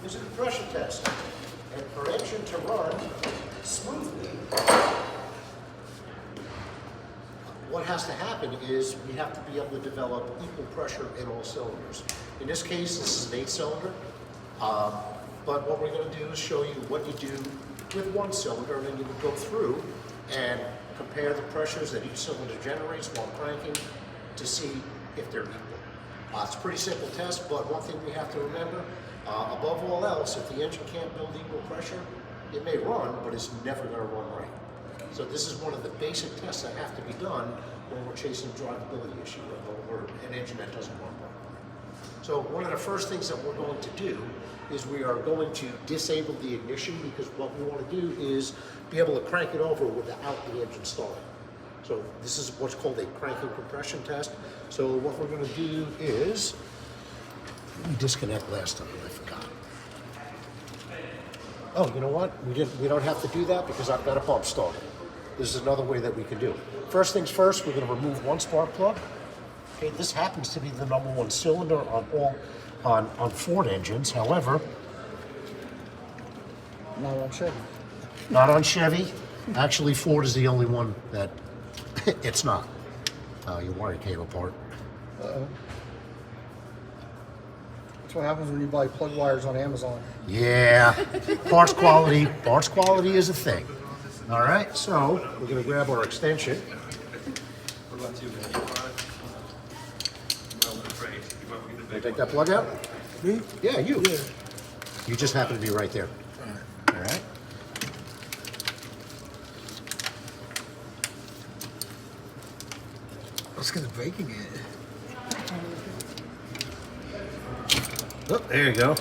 is a compression test. And for an engine to run smoothly, what has to happen is we have to be able to develop equal pressure in all cylinders. In this case, this is an 8-cylinder, but what we're going to do is show you what you do with one cylinder, and then you would go through and compare the pressures that each cylinder generates while cranking to see if they're equal. It's a pretty simple test, but one thing we have to remember, above all else, if the engine can't build equal pressure, it may run, but it's never going to run right. So this is one of the basic tests that have to be done when we're chasing a drivability issue or an engine that doesn't run properly. So one of the first things that we're going to do is we are going to disable the ignition, because what we want to do is be able to crank it over without the engine starting. So this is what's called a cranking compression test. So what we're going to do is, we disconnect last time, I forgot. Oh, you know what? We don't have to do that because I've got a pump started. This is another way that we can do it. First things first, we're going to remove one spark plug. Okay, this happens to be the #1 cylinder on Ford engines. However, not on Chevy. Not on Chevy. Actually, Ford is the only one that it's not. Your wire came apart. Uh-oh. That's what happens when you buy plug wires on Amazon. Yeah, parts quality is a thing. All right, so we're going to grab our extension. What about you, man? You take that plug out? Me? Yeah, you. Yeah. You just happen to be right there. All right. Let's get it breaking it. Oh, there you go.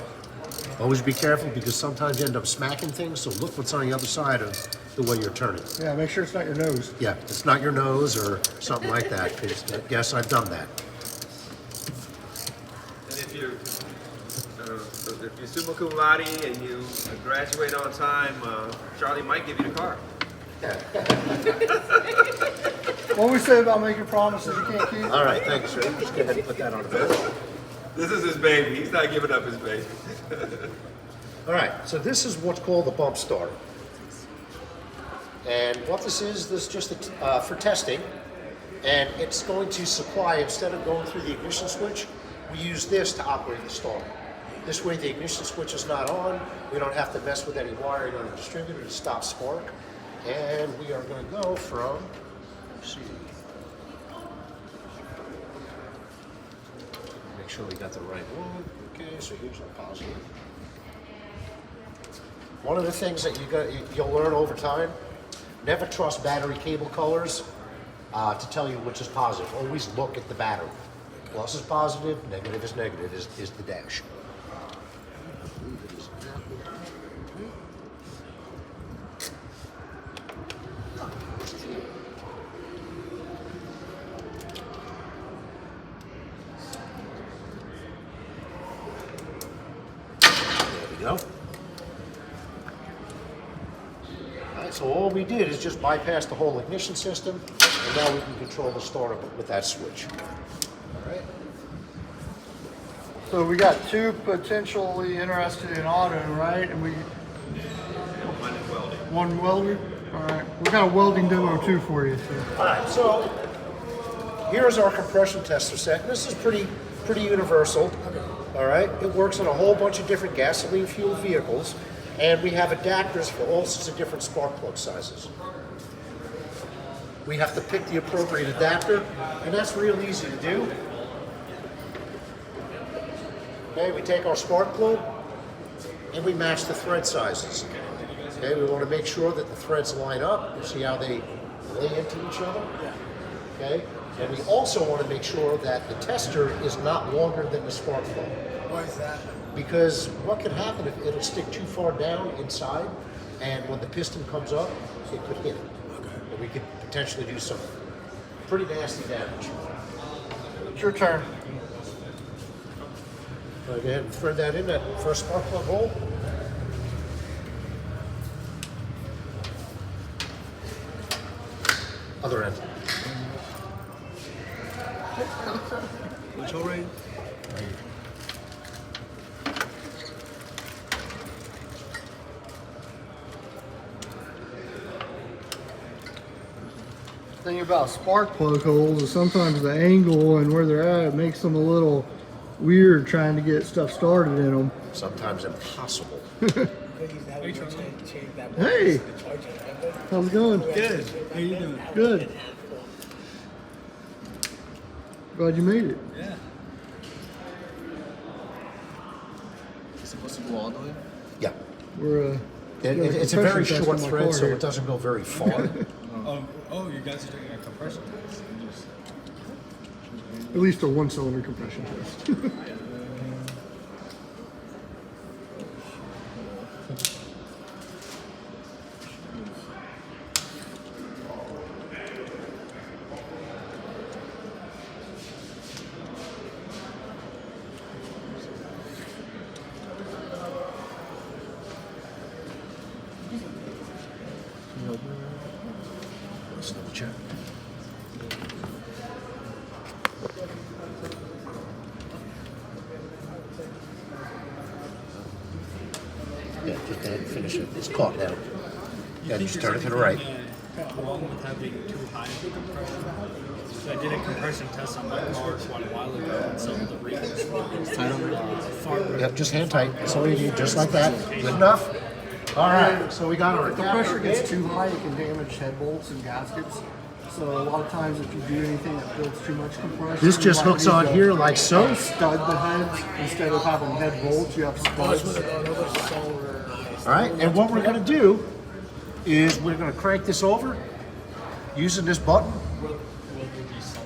Always be careful because sometimes you end up smacking things, so look what's on the other side of the way you're turning. Yeah, make sure it's not your nose. Yeah, it's not your nose or something like that, because yes, I've done that. And if you're summa cum laude and you graduate on time, Charlie might give you the car. What we say about making promises you can't keep? All right, thanks, sir. Just go ahead and put that on the bench. This is his baby. He's not giving up his baby. All right, so this is what's called the bump starter. And what this is just for testing. And it's going to supply, instead of going through the ignition switch, we use this to operate the starter. This way the ignition switch is not on. We don't have to mess with any wiring on the distributor to stop spark. And we are going to go from, let's see. Make sure we got the right one. Okay, so here's the positive. One of the things that you'll learn over time, never trust battery cable colors to tell you which is positive. Always look at the battery. Plus is positive, negative is negative, is the dash. Go. All right, so all we did is just bypass the whole ignition system, and now we can control the starter with that switch. All right. So we got two potentially interested in auto, right? And we One is welding. one welder. All right. We got a welding demo too for you. So. All right, so here's our compression tester set. This is pretty universal. All right, it works on a whole bunch of different gasoline fueled vehicles, and we have adapters for all sorts of different spark plug sizes. We have to pick the appropriate adapter, and that's real easy to do. Okay, we take our spark plug and we match the thread sizes. Okay, we want to make sure that the threads line up. You see how they lay into each other? Okay, and we also want to make sure that the tester is not longer than the spark plug. Why is that? Because what could happen if it'll stick too far down inside, and when the piston comes up, it could hit it. And we could potentially do some pretty nasty damage. It's your turn. Go ahead and thread that in that first spark plug hole. Other end. Which hole, right? Thing about spark plug holes is sometimes the angle and where they're at, it makes them a little weird trying to get stuff started in them. Sometimes impossible. Hey, how's it going? Good. How you doing? Good. Glad you made it. Yeah. It's supposed to go all the way? Yeah. We're It's a very short thread, so it doesn't go very far. Oh, you guys are doing a compression test. At least a one-cylinder compression test. Let's double check. Yeah, just go ahead and finish it. It's caught now. Yeah, just turn it to the right. Along with having too high of a compression. So I did a compression test on my car quite a while ago, and so the readings were far better. Yep, just hand tight. That's all you need, just like that. Good enough? All right, so we got our If the pressure gets too high, it can damage head bolts and gaskets. So a lot of times if you do anything that builds too much compression, This just you might hooks need on to here like so. Stud the heads instead of having head bolts, you have studs. All right, and what we're going to do is we're going to crank this over using this button.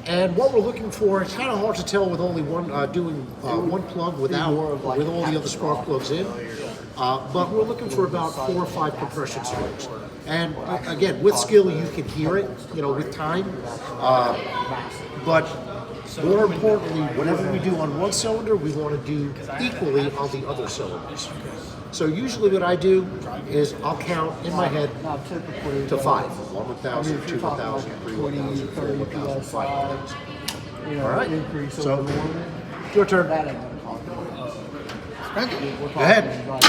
And what we're looking for, it's kind of hard to tell with only one, doing one plug without, with all the other spark plugs in. But we're looking for about 4 or 5 compression strokes. And again, with skill, you can hear it, you know, with time. But more importantly, whatever we do on one cylinder, we want to do equally on the other cylinders. So usually what I do is I'll count in my head Now typically to 5. 1,000, if 2, you're talking 1,000, like 3, 20, 1,000, 4, 30 1,000, 5,000. you know, All right. increase So, over the normal. Your turn. That ain't gonna cost you. We're Go ahead. talking like,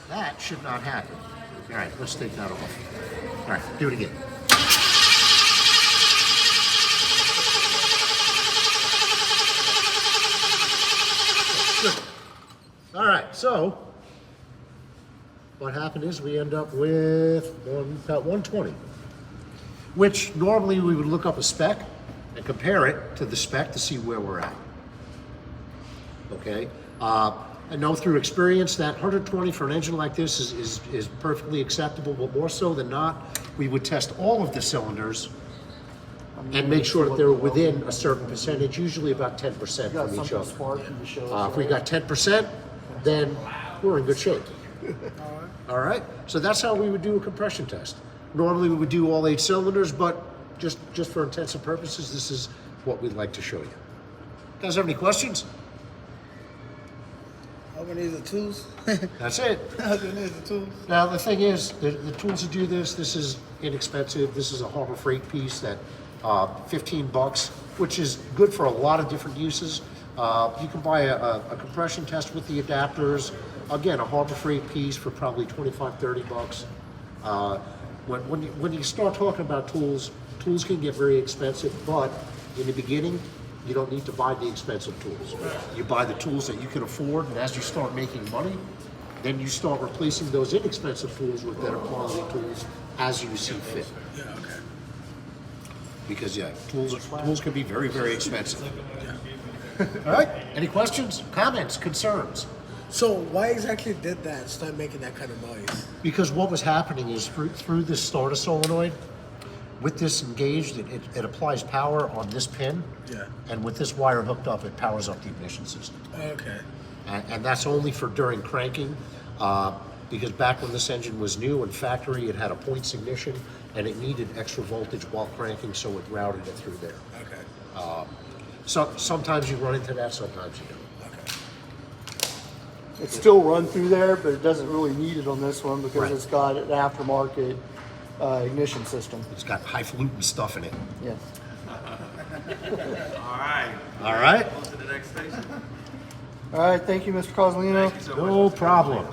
That should not happen. All right, let's take that off. All right, do it again. Good. All right, so what happened is we end up with about 120, which normally we would look up a spec and compare it to the spec to see where we're at. Okay, I know through experience that 120 for an engine like this is perfectly acceptable, but more so than not, we would test all of the cylinders and make sure that they're within a certain percentage, usually about 10% you got from each something other. sparky to show us. If we got 10%, then we're in good shape. All right, so that's how we would do a compression test. Normally we would do all 8 cylinders, but just for intensive purposes, this is what we'd like to show you. Guys have any questions? How many is the tools? That's it. How many is the tools? Now the thing is, the tools to do this is inexpensive. This is a Harbor Freight piece that $15, which is good for a lot of different uses. You can buy a compression test with the adapters. Again, a Harbor Freight piece for probably $25-30. When you start talking about tools can get very expensive, but in the beginning, you don't need to buy the expensive tools. You buy the tools that you can afford, and as you start making money, then you start replacing those inexpensive tools with better quality tools as you see fit. Yeah, okay. Because tools can be very, very expensive. All right, any questions, comments, concerns? So why exactly did that start making that kind of noise? Because what was happening is through this starter solenoid, with this engaged, it applies power on this pin. Yeah. And with this wire hooked up, it powers up the ignition system. Okay. And that's only for during cranking, because back when this engine was new and factory, it had a points ignition, and it needed extra voltage while cranking, so it routed it through there. Okay. So sometimes you run into that, sometimes you don't. Okay. It's still run through there, but it doesn't really need it on this one because Right. it's got an aftermarket ignition system. It's got highfalutin stuff in it. Yeah. All right. All right? On to the next station. All right, thank you, Mr. Cozzolino. Thank you so much. No problem.